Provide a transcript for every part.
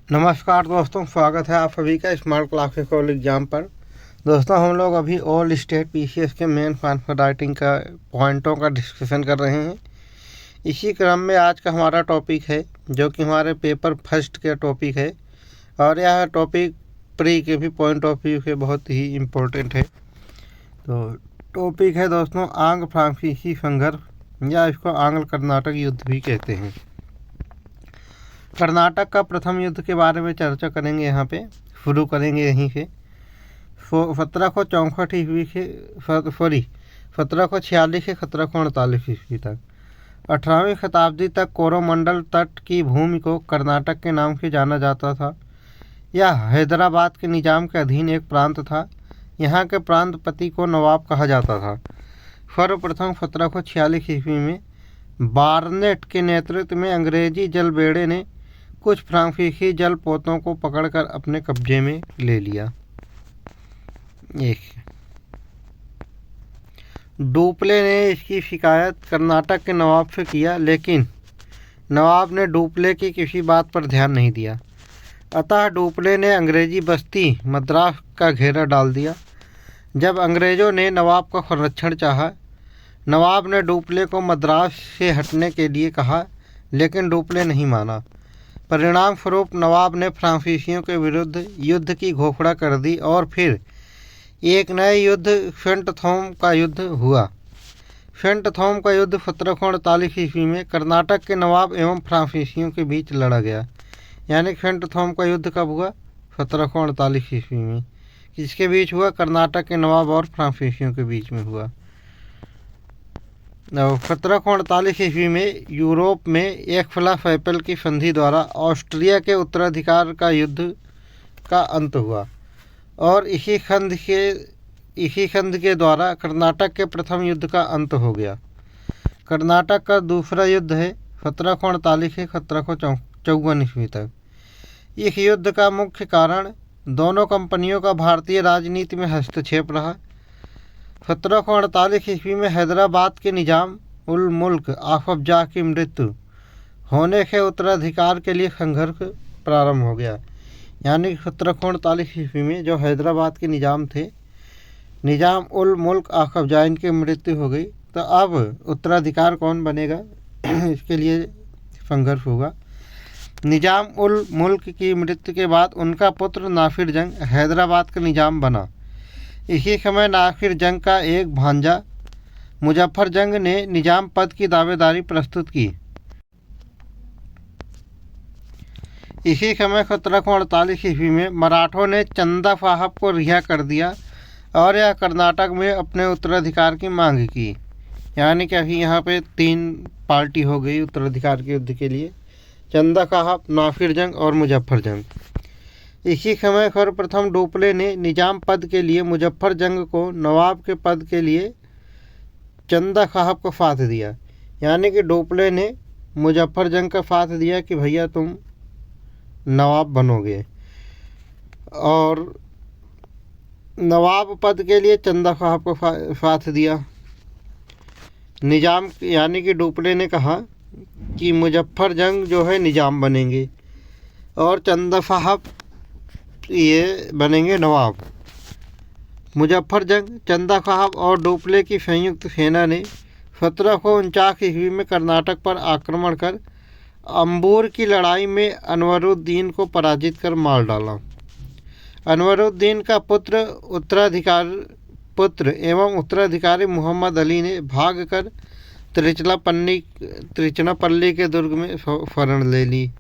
नमस्कार दोस्तों, स्वागत है आप सभी का स्मार्ट क्लासेस कॉल एग्जाम पर। दोस्तों, हम लोग अभी ऑल स्टेट पीसीएस के मेन आंसर राइटिंग का पॉइंटों का डिस्कशन कर रहे हैं। इसी क्रम में आज का हमारा टॉपिक है जो कि हमारे पेपर फर्स्ट के टॉपिक है, और यह टॉपिक प्री के भी पॉइंट ऑफ व्यू से बहुत ही इम्पोर्टेंट है। तो टॉपिक है दोस्तों आंग्ल फ्रांसीसी संघर्ष, या इसको आंग्ल कर्नाटक युद्ध भी कहते हैं। कर्नाटक का प्रथम युद्ध के बारे में चर्चा करेंगे। यहाँ पे शुरू करेंगे यहीं से 1764 ईस्वी से 1746 से 1748 ईस्वी तक। 18वीं शताब्दी तक कोरोमंडल तट की भूमि को कर्नाटक के नाम से जाना जाता था। यह हैदराबाद के निजाम के अधीन एक प्रांत था। यहाँ के प्रांतपति को नवाब कहा जाता था। सर्वप्रथम 1746 ईस्वी में बार्नेट के नेतृत्व में अंग्रेजी जलबेड़े ने कुछ फ्रांसीसी जलपोतों को पकड़कर अपने कब्जे में ले लिया। डुप्ले ने इसकी शिकायत कर्नाटक के नवाब से किया, लेकिन नवाब ने डुप्ले की किसी बात पर ध्यान नहीं दिया। अतः डुप्ले ने अंग्रेजी बस्ती मद्रास का घेरा डाल दिया। जब अंग्रेज़ों ने नवाब का संरक्षण चाहा, नवाब ने डुप्ले को मद्रास से हटने के लिए कहा, लेकिन डुप्ले नहीं माना। परिणाम स्वरूप नवाब ने फ्रांसीसियों के विरुद्ध युद्ध की घोषणा कर दी और फिर एक नए युद्ध सेंट-थॉम का युद्ध हुआ। सेंट-थॉम का युद्ध 1748 ईस्वी में कर्नाटक के नवाब एवं फ्रांसीसियों के बीच लड़ा गया। यानी सेंट-थॉम का युद्ध कब हुआ? 1748 ईस्वी में। किसके बीच हुआ? कर्नाटक के नवाब और फ्रांसीसियों के बीच में हुआ। 1748 ईस्वी में यूरोप में एक्सला-फैपल की संधि द्वारा ऑस्ट्रिया के उत्तराधिकार का युद्ध का अंत हुआ, और इसी संधि के द्वारा कर्नाटक के प्रथम युद्ध का अंत हो गया। कर्नाटक का दूसरा युद्ध है 1748 से 1754 ईस्वी तक। इस युद्ध का मुख्य कारण दोनों कंपनियों का भारतीय राजनीति में हस्तक्षेप रहा। 1748 ईस्वी में हैदराबाद के निजाम उल मुल्क आफब जाह की मृत्यु होने से उत्तराधिकार के लिए संघर्ष प्रारंभ हो गया। यानी 1748 ईस्वी में जो हैदराबाद के निजाम थे, निजाम उल मुल्क आफब जाह, इनकी मृत्यु हो गई, तो अब उत्तराधिकार कौन बनेगा इसके लिए संघर्ष होगा। निजाम उल मुल्क की मृत्यु के बाद उनका पुत्र नासिर जंग हैदराबाद का निजाम बना। इसी समय नासिर जंग का एक भांजा मुजफ्फर जंग ने निजाम पद की दावेदारी प्रस्तुत की। इसी समय 1748 ईस्वी में मराठों ने चंदा साहब को रिहा कर दिया और यह कर्नाटक में अपने उत्तराधिकार की मांग की। यानी कि अभी यहाँ पे 3 पार्टी हो गई उत्तराधिकार के युद्ध के लिए: चंदा साहब, नासिर जंग और मुजफ्फर जंग। इसी समय सर्वप्रथम डुप्ले ने निजाम पद के लिए मुजफ्फर जंग को, नवाब के पद के लिए चंदा साहब को साथ दिया। यानी कि डुप्ले ने मुजफ्फर जंग का साथ दिया कि भैया तुम नवाब बनोगे, और नवाब पद के लिए चंदा साहब को साथ दिया। निजाम यानी कि डुप्ले ने कहा कि मुजफ्फर जंग जो है निजाम बनेंगे और चंदा साहब ये बनेंगे नवाब। मुजफ्फर जंग, चंदा साहब और डुप्ले की संयुक्त सेना ने 1749 ईस्वी में कर्नाटक पर आक्रमण कर अंबूर की लड़ाई में अनवरुद्दीन को पराजित कर मार डाला। अनवरुद्दीन का पुत्र एवं उत्तराधिकारी मोहम्मद अली ने भागकर त्रिचनापल्ली के दुर्ग में शरण ले ली।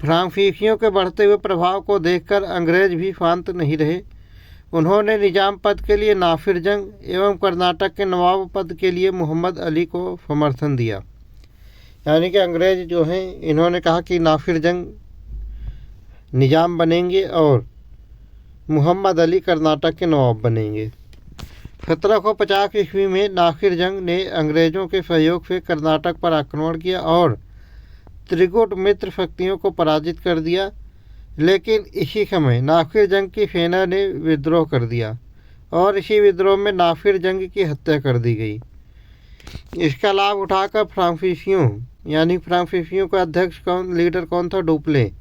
फ्रांसीसियों के बढ़ते हुए प्रभाव को देखकर अंग्रेज भी शांत नहीं रहे। उन्होंने निजाम पद के लिए नासिर जंग एवं कर्नाटक के नवाब पद के लिए मोहम्मद अली को समर्थन दिया। यानी कि अंग्रेज जो हैं, इन्होंने कहा कि नासिर जंग निजाम बनेंगे और मोहम्मद अली कर्नाटक के नवाब बनेंगे। 1750 ईस्वी में नासिर जंग ने अंग्रेज़ों के सहयोग से कर्नाटक पर आक्रमण किया और त्रिगुट मित्र शक्तियों को पराजित कर दिया। लेकिन इसी समय नासिर जंग की सेना ने विद्रोह कर दिया और इसी विद्रोह में नासिर जंग की हत्या कर दी गई। इसका लाभ उठाकर फ्रांसीसियों का अध्यक्ष लीडर कौन था? डुप्ले।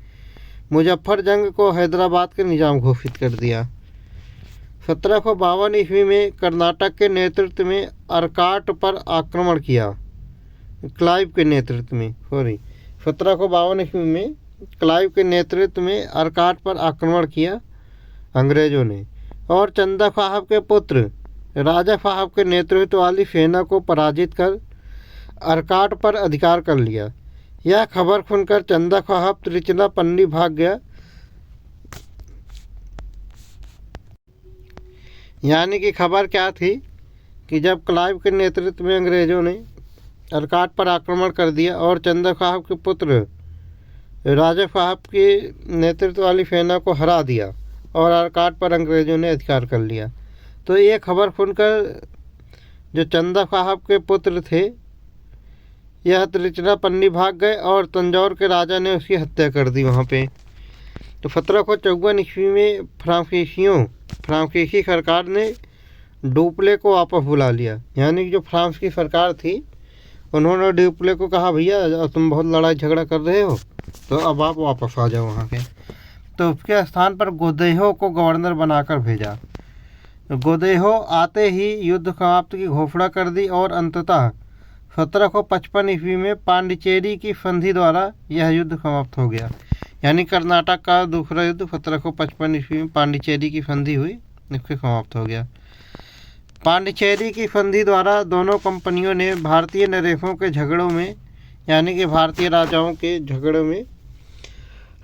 मुजफ्फर जंग को हैदराबाद के निजाम घोषित कर दिया। 1752 ईस्वी में कर्नाटक के नेतृत्व में अर्काट पर आक्रमण किया। क्लाइव के नेतृत्व में 1752 ईस्वी में क्लाइव के नेतृत्व में अर्काट पर आक्रमण किया अंग्रेजों ने और चंदा साहब के पुत्र राजा साहब के नेतृत्व वाली सेना को पराजित कर अर्काट पर अधिकार कर लिया। यह खबर सुनकर चंदा साहब त्रिचनापल्ली भाग गया। यानी कि खबर क्या थी कि जब क्लाइव के नेतृत्व में अंग्रेज़ों ने अर्काट पर आक्रमण कर दिया और चंदा साहब के पुत्र राजा साहब के नेतृत्व वाली सेना को हरा दिया और अर्काट पर अंग्रेज़ों ने अधिकार कर लिया, तो ये खबर सुनकर जो चंदा साहब के पुत्र थे यह त्रिचनापल्ली भाग गए और तंजौर के राजा ने उसकी हत्या कर दी वहाँ पे। तो 1754 ईस्वी में फ्रांसीसी सरकार ने डुप्ले को वापस बुला लिया। यानी कि जो फ्रांस की सरकार थी उन्होंने डुप्ले को कहा, भैया तुम बहुत लड़ाई झगड़ा कर रहे हो तो अब आप वापस आ जाओ वहाँ पे। तो उसके स्थान पर गोदेहो को गवर्नर बनाकर भेजा। तो गोदेहो आते ही युद्ध समाप्ति की घोषणा कर दी और अंततः 1755 ईस्वी में पांडिचेरी की संधि द्वारा यह युद्ध समाप्त हो गया। यानी कर्नाटक का दूसरा युद्ध 1755 ईस्वी में पांडिचेरी की संधि हुई, इससे समाप्त हो गया। पांडिचेरी की संधि द्वारा दोनों कंपनियों ने भारतीय नरेशों के झगड़ों में, यानी कि भारतीय राजाओं के झगड़ों में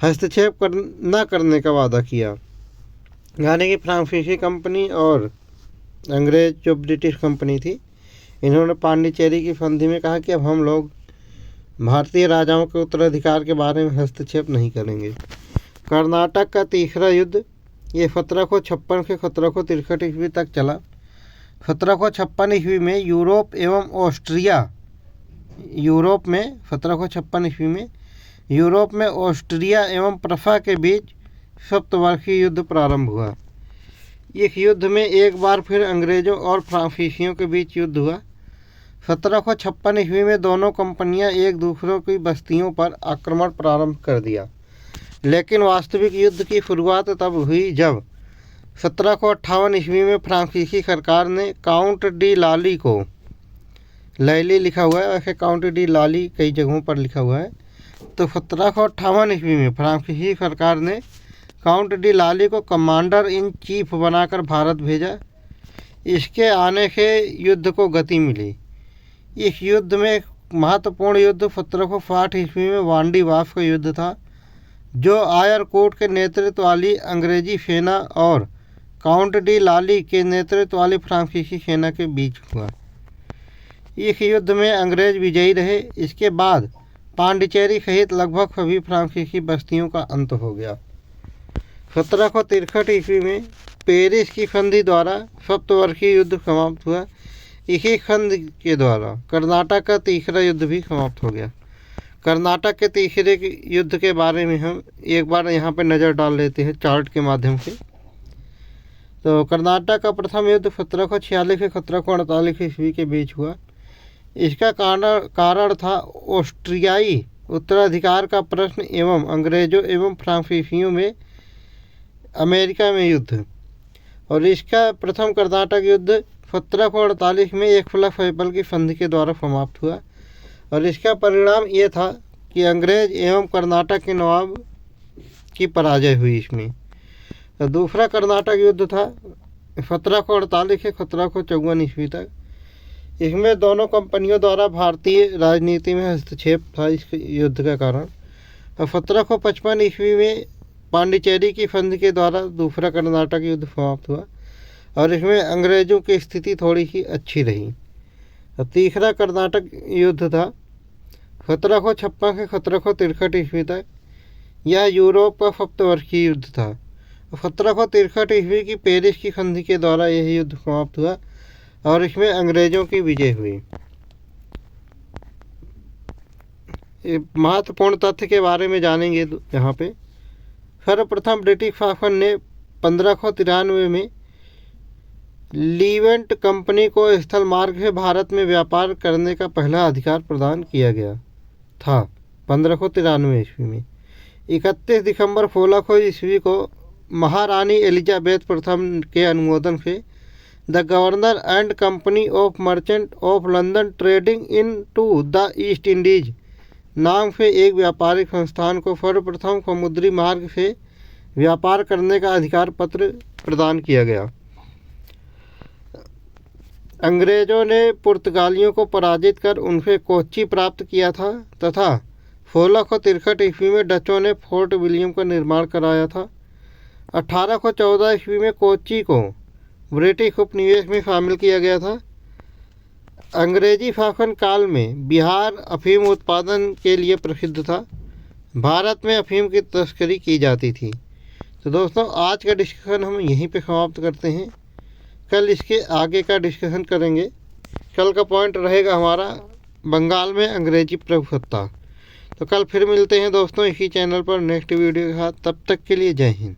हस्तक्षेप न करने का वादा किया। यानी कि फ्रांसीसी कंपनी और अंग्रेज जो ब्रिटिश कंपनी थी, इन्होंने पांडिचेरी की संधि में कहा कि अब हम लोग भारतीय राजाओं के उत्तराधिकार के बारे में हस्तक्षेप नहीं करेंगे। कर्नाटक का तीसरा युद्ध ये 1756 से 1763 ईस्वी तक चला। 1756 ईस्वी में यूरोप एवं ऑस्ट्रिया 1756 ईस्वी में यूरोप में ऑस्ट्रिया एवं प्रसा के बीच सप्तवर्षीय युद्ध प्रारंभ हुआ। इस युद्ध में एक बार फिर अंग्रेज़ों और फ्रांसीसियों के बीच युद्ध हुआ। 1756 ईस्वी में दोनों कंपनियां एक दूसरे की बस्तियों पर आक्रमण प्रारंभ कर दिया, लेकिन वास्तविक युद्ध की शुरुआत तब हुई जब 1758 ईस्वी में फ्रांसीसी सरकार ने काउंट डी लाली को, लैली लिखा हुआ है वैसे काउंट डी लाली कई जगहों पर लिखा हुआ है, तो 1758 ईस्वी में फ्रांसीसी सरकार ने काउंट डी लाली को कमांडर इन चीफ बनाकर भारत भेजा। इसके आने से युद्ध को गति मिली। इस युद्ध में महत्वपूर्ण युद्ध 1760 ईस्वी में वांडीवास का युद्ध था, जो आयरकोट के नेतृत्व वाली अंग्रेजी सेना और काउंट डी लाली के नेतृत्व वाली फ्रांसीसी सेना के बीच हुआ। इस युद्ध में अंग्रेज विजयी रहे। इसके बाद पांडिचेरी सहित लगभग सभी फ्रांसीसी बस्तियों का अंत हो गया। 1763 ईस्वी में पेरिस की संधि द्वारा सप्तवर्षीय युद्ध समाप्त हुआ। इसी संधि के द्वारा कर्नाटक का तीसरा युद्ध भी समाप्त हो गया। कर्नाटक के तीसरे युद्ध के बारे में हम एक बार यहाँ पर नज़र डाल लेते हैं चार्ट के माध्यम से। तो कर्नाटक का प्रथम युद्ध 1746 से 1748 ईस्वी के बीच हुआ। इसका कारण था ऑस्ट्रियाई उत्तराधिकार का प्रश्न एवं अंग्रेजों एवं फ्रांसीसियों में अमेरिका में युद्ध। और इसका प्रथम कर्नाटक युद्ध 1748 में एक फैपल की संधि के द्वारा समाप्त हुआ। और इसका परिणाम ये था कि अंग्रेज एवं कर्नाटक के नवाब की पराजय हुई इसमें। तो दूसरा कर्नाटक युद्ध था 1748 से 1754 ईस्वी तक। इसमें दोनों कंपनियों द्वारा भारतीय राजनीति में हस्तक्षेप था इस युद्ध का कारण। और 1755 ईस्वी में पांडिचेरी की संधि के द्वारा दूसरा कर्नाटक युद्ध समाप्त हुआ और इसमें अंग्रेज़ों की स्थिति थोड़ी सी अच्छी रही। तीसरा कर्नाटक युद्ध था 1756 से 1763 ईस्वी तक। यह यूरोप का सप्तवर्षीय युद्ध था। 1763 ईस्वी की पेरिस की संधि के द्वारा यह युद्ध समाप्त हुआ और इसमें अंग्रेज़ों की विजय हुई। महत्वपूर्ण तथ्य के बारे में जानेंगे यहाँ पे। सर्वप्रथम ब्रिटिश शासन ने 1593 में लीवेंट कंपनी को स्थल मार्ग से भारत में व्यापार करने का पहला अधिकार प्रदान किया गया था 1593 ईस्वी में। 31 दिसंबर 1600 ईस्वी को महारानी एलिजाबेथ प्रथम के अनुमोदन से the governor and company of merchant of London trading into the East Indies नाम से एक व्यापारिक संस्थान को सर्वप्रथम समुद्री मार्ग से व्यापार करने का अधिकार पत्र प्रदान किया गया। अंग्रेज़ों ने पुर्तगालियों को पराजित कर उनसे कोच्चि प्राप्त किया था तथा 1663 ईस्वी में डचों ने फोर्ट विलियम का निर्माण कराया था। 1814 ईस्वी में कोच्चि को ब्रिटिश उपनिवेश में शामिल किया गया था। अंग्रेजी शासन काल में बिहार अफीम उत्पादन के लिए प्रसिद्ध था। भारत में अफीम की तस्करी की जाती थी। तो दोस्तों, आज का डिस्कशन हम यहीं पे समाप्त करते हैं। कल इसके आगे का डिस्कशन करेंगे। कल का पॉइंट रहेगा हमारा बंगाल में अंग्रेजी प्रभुसत्ता। तो कल फिर मिलते हैं दोस्तों इसी चैनल पर नेक्स्ट वीडियो के साथ। तब तक के लिए जय हिंद।